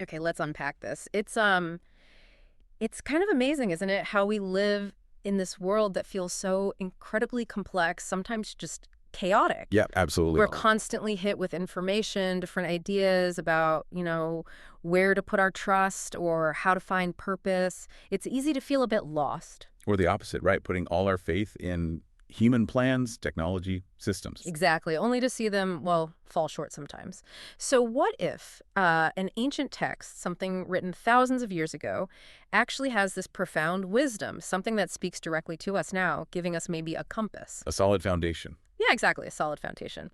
Okay, let's unpack this. It's kind of amazing, isn't it, how we live in this world that feels so incredibly complex, sometimes just chaotic. Yeah, absolutely. We're constantly hit with information, different ideas about, where to put our trust or how to find purpose. It's easy to feel a bit lost. Or the opposite, right? Putting all our faith in human plans, technology, systems. Exactly, only to see them, well, fall short sometimes. So what if an ancient text, something written thousands of years ago, actually has this profound wisdom, something that speaks directly to us now, giving us maybe a compass? A solid foundation. Yeah, exactly, a solid foundation.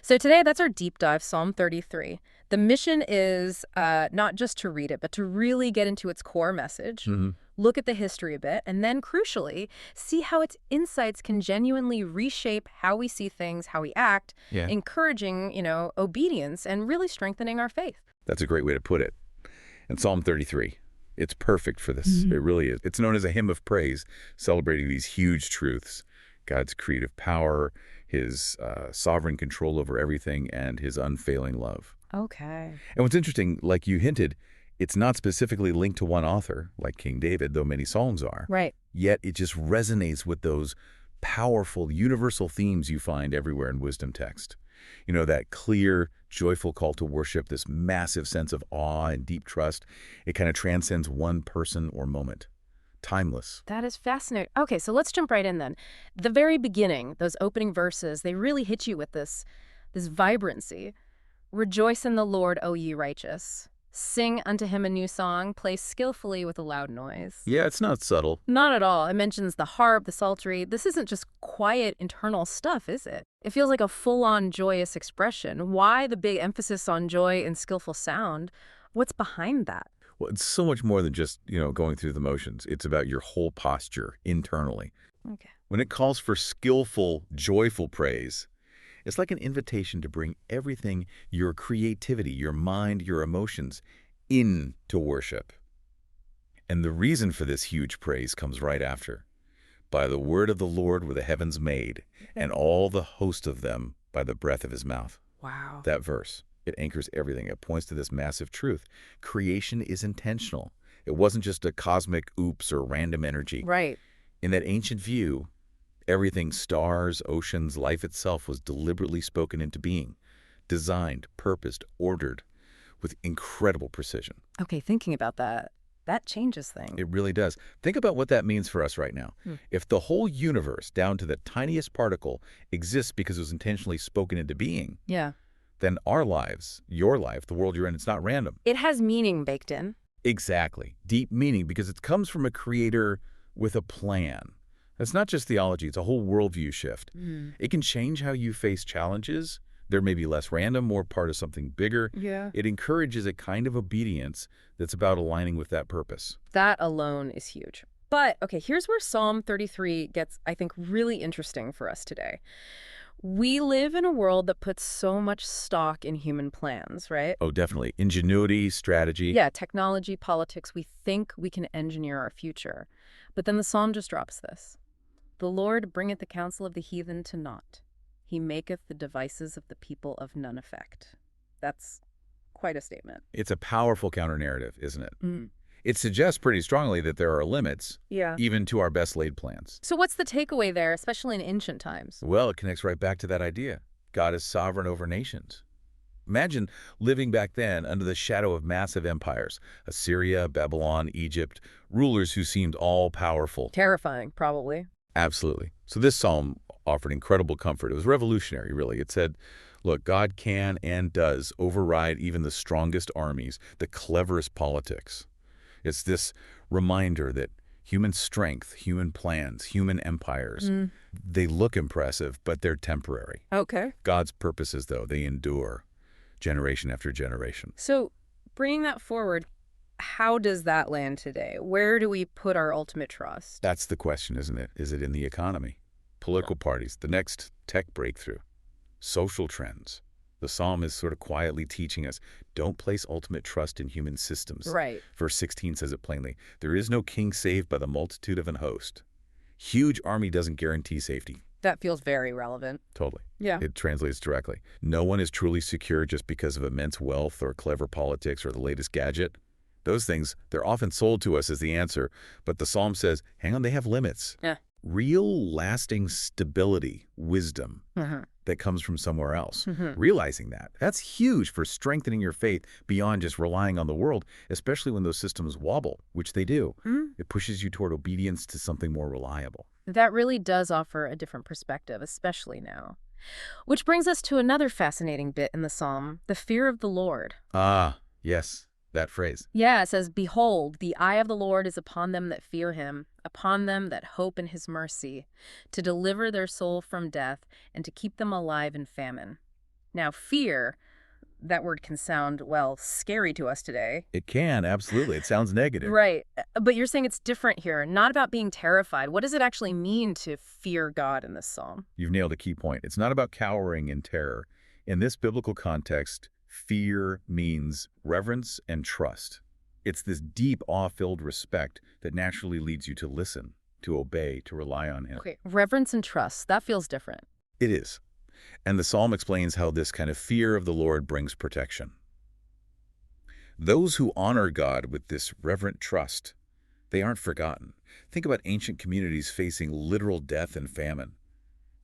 So today, that's our deep dive, Psalm 33. The mission is not just to read it, but to really get into its core message, Hmm. look at the history a bit, and then, crucially, see how its insights can genuinely reshape how we see things, how we act, Yeah, encouraging, obedience and really strengthening our faith. that's a great way to put it. And Psalm 33, it's perfect for this. It really is. It's known as a hymn of praise, celebrating these huge truths: God's creative power, his sovereign control over everything, and his unfailing love. Okay. And what's interesting, like you hinted, it's not specifically linked to one author, like King David, though many psalms are. Right. Yet it just resonates with those powerful, universal themes you find everywhere in wisdom text. That clear, joyful call to worship, this massive sense of awe and deep trust. It kind of transcends one person or moment. Timeless. That is fascinating. Okay, so let's jump right in then. The very beginning, those opening verses, they really hit you with this vibrancy. Rejoice in the Lord, O ye righteous. Sing unto him a new song, play skillfully with a loud noise. Yeah, it's not subtle. Not at all. It mentions the harp, the psaltery. This isn't just quiet internal stuff, is it? It feels like a full-on joyous expression. Why the big emphasis on joy and skillful sound? What's behind that? Well, it's so much more than just, going through the motions. It's about your whole posture internally. Okay. When it calls for skillful, joyful praise, it's like an invitation to bring everything, your creativity, your mind, your emotions, into worship. And the reason for this huge praise comes right after. By the word of the Lord were the heavens made, and all the host of them by the breath of his mouth. Wow. That verse, it anchors everything. It points to this massive truth. Creation is intentional. It wasn't just a cosmic oops or random energy. Right. In that ancient view, everything, stars, oceans, life itself, was deliberately spoken into being, designed, purposed, ordered, with incredible precision. Okay, thinking about that changes things. It really does. Think about what that means for us right now. If the whole universe, down to the tiniest particle, exists because it was intentionally spoken into being, Yeah. then our lives, your life, the world you're in, it's not random. It has meaning baked in. Exactly. Deep meaning, because it comes from a creator with a plan. It's not just theology, it's a whole worldview shift. It can change how you face challenges. There may be less random, more part of something bigger. Yeah. It encourages a kind of obedience that's about aligning with that purpose. That alone is huge. But, okay, here's where Psalm 33 gets, I think, really interesting for us today. We live in a world that puts so much stock in human plans, right? Oh, definitely. Ingenuity, strategy. Yeah, technology, politics, we think we can engineer our future. But then the psalm just drops this. The Lord bringeth the counsel of the heathen to naught. He maketh the devices of the people of none effect. That's quite a statement. It's a powerful counter-narrative, isn't it? Mm. It suggests pretty strongly that there are limits, Yeah. even to our best laid plans. So what's the takeaway there, especially in ancient times? Well, it connects right back to that idea. God is sovereign over nations. Imagine living back then under the shadow of massive empires, Assyria, Babylon, Egypt, rulers who seemed all-powerful. Terrifying, probably. Absolutely. So this psalm offered incredible comfort. It was revolutionary, really. It said, look, God can and does override even the strongest armies, the cleverest politics. It's this reminder that human strength, human plans, human empires, they look impressive, but they're temporary. Okay. God's purposes, though, they endure generation after generation. So bringing that forward, how does that land today? Where do we put our ultimate trust? That's the question, isn't it? Is it in the economy, political parties, the next tech breakthrough, social trends? The psalm is sort of quietly teaching us, don't place ultimate trust in human systems. Right. Verse 16 says it plainly. There is no king saved by the multitude of an host. Huge army doesn't guarantee safety. That feels very relevant. Totally. Yeah. It translates directly. No one is truly secure just because of immense wealth or clever politics or the latest gadget. Those things, they're often sold to us as the answer, but the Psalm says, hang on, they have limits. Yeah. Real lasting stability, wisdom Mm-hmm. that comes from somewhere else. Mm-hmm. Realizing that's huge for strengthening your faith beyond just relying on the world, especially when those systems wobble, which they do. Mm. It pushes you toward obedience to something more reliable. That really does offer a different perspective, especially now. Which brings us to another fascinating bit in the psalm, the fear of the Lord. Ah, yes, that phrase. Yeah, it says, "Behold, the eye of the Lord is upon them that fear him, upon them that hope in his mercy, to deliver their soul from death and to keep them alive in famine." Now, fear, that word can sound, well, scary to us today. It can, absolutely. It sounds negative. Right. But you're saying it's different here, not about being terrified. What does it actually mean to fear God in this psalm? You've nailed a key point. It's not about cowering in terror. In this biblical context, fear means reverence and trust. It's this deep, awe-filled respect that naturally leads you to listen, to obey, to rely on him. Okay, reverence and trust, that feels different. It is. And the psalm explains how this kind of fear of the Lord brings protection. Those who honor God with this reverent trust, they aren't forgotten. Think about ancient communities facing literal death and famine.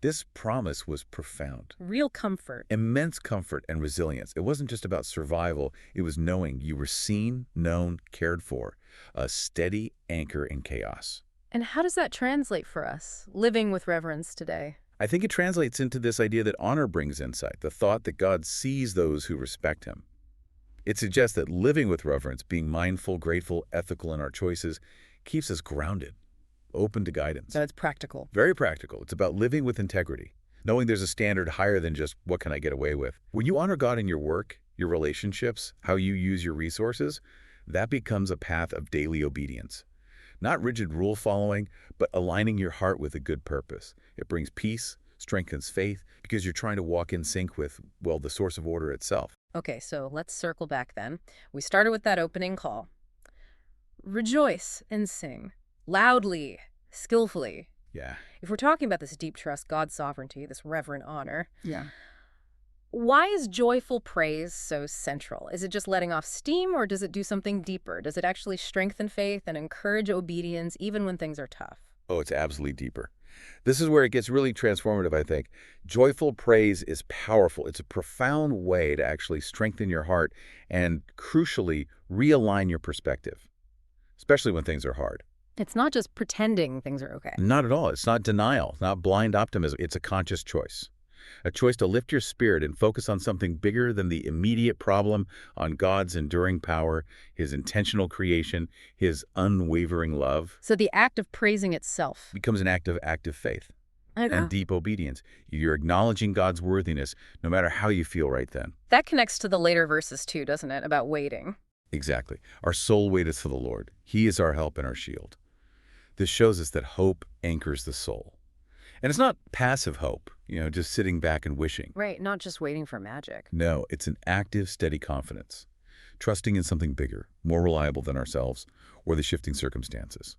This promise was profound. Real comfort. Immense comfort and resilience. It wasn't just about survival. It was knowing you were seen, known, cared for. A steady anchor in chaos. And how does that translate for us, living with reverence today? I think it translates into this idea that honor brings insight, the thought that God sees those who respect him. It suggests that living with reverence, being mindful, grateful, ethical in our choices, keeps us grounded, open to guidance. That it's practical. Very practical. It's about living with integrity, knowing there's a standard higher than just what can I get away with. When you honor God in your work, your relationships, how you use your resources, that becomes a path of daily obedience. Not rigid rule following, but aligning your heart with a good purpose. It brings peace, strengthens faith, because you're trying to walk in sync with, well, the source of order itself. Okay, so let's circle back then. We started with that opening call. Rejoice and sing, loudly, skillfully. Yeah. If we're talking about this deep trust, God's sovereignty, this reverent honor, Yeah. why is joyful praise so central? Is it just letting off steam, or does it do something deeper? Does it actually strengthen faith and encourage obedience even when things are tough? Oh, it's absolutely deeper. This is where it gets really transformative, I think. Joyful praise is powerful. It's a profound way to actually strengthen your heart and, crucially, realign your perspective, especially when things are hard. It's not just pretending things are okay. Not at all. It's not denial, not blind optimism. It's a conscious choice. A choice to lift your spirit and focus on something bigger than the immediate problem, on God's enduring power, his intentional creation, his unwavering love. So the act of praising itself Becomes an act of active faith Okay. and deep obedience. You're acknowledging God's worthiness no matter how you feel right then. That connects to the later verses too, doesn't it, about waiting? Exactly. Our soul waiteth for the Lord. He is our help and our shield. This shows us that hope anchors the soul. And it's not passive hope, just sitting back and wishing. Right, not just waiting for magic. No, it's an active, steady confidence, trusting in something bigger, more reliable than ourselves or the shifting circumstances.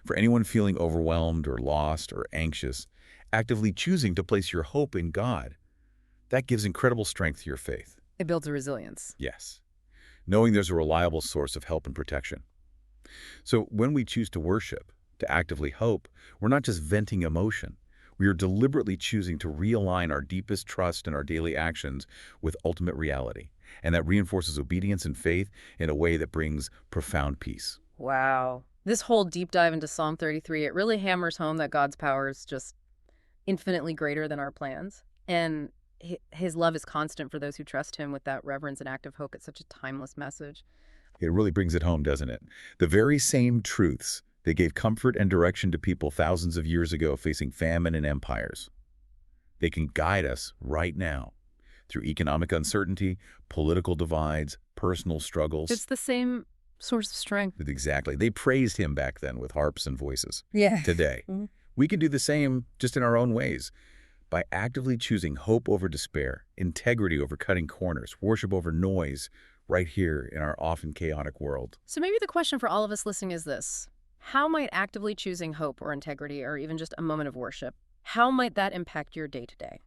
For anyone feeling overwhelmed or lost or anxious, actively choosing to place your hope in God, that gives incredible strength to your faith. It builds a resilience. Yes, knowing there's a reliable source of help and protection. So when we choose to worship, to actively hope, we're not just venting emotion. We are deliberately choosing to realign our deepest trust in our daily actions with ultimate reality. And that reinforces obedience and faith in a way that brings profound peace. Wow. This whole deep dive into Psalm 33, it really hammers home that God's power is just infinitely greater than our plans. And his love is constant for those who trust him. With that reverence and active hope, it's such a timeless message. It really brings it home, doesn't it? The very same truths that gave comfort and direction to people thousands of years ago facing famine and empires. They can guide us right now through economic uncertainty, political divides, personal struggles. It's the same source of strength. Exactly. They praised him back then with harps and voices. Yeah. Today, we can do the same just in our own ways by actively choosing hope over despair, integrity over cutting corners, worship over noise right here in our often chaotic world. So maybe the question for all of us listening is this. How might actively choosing hope or integrity or even just a moment of worship How might that impact your day-to-day?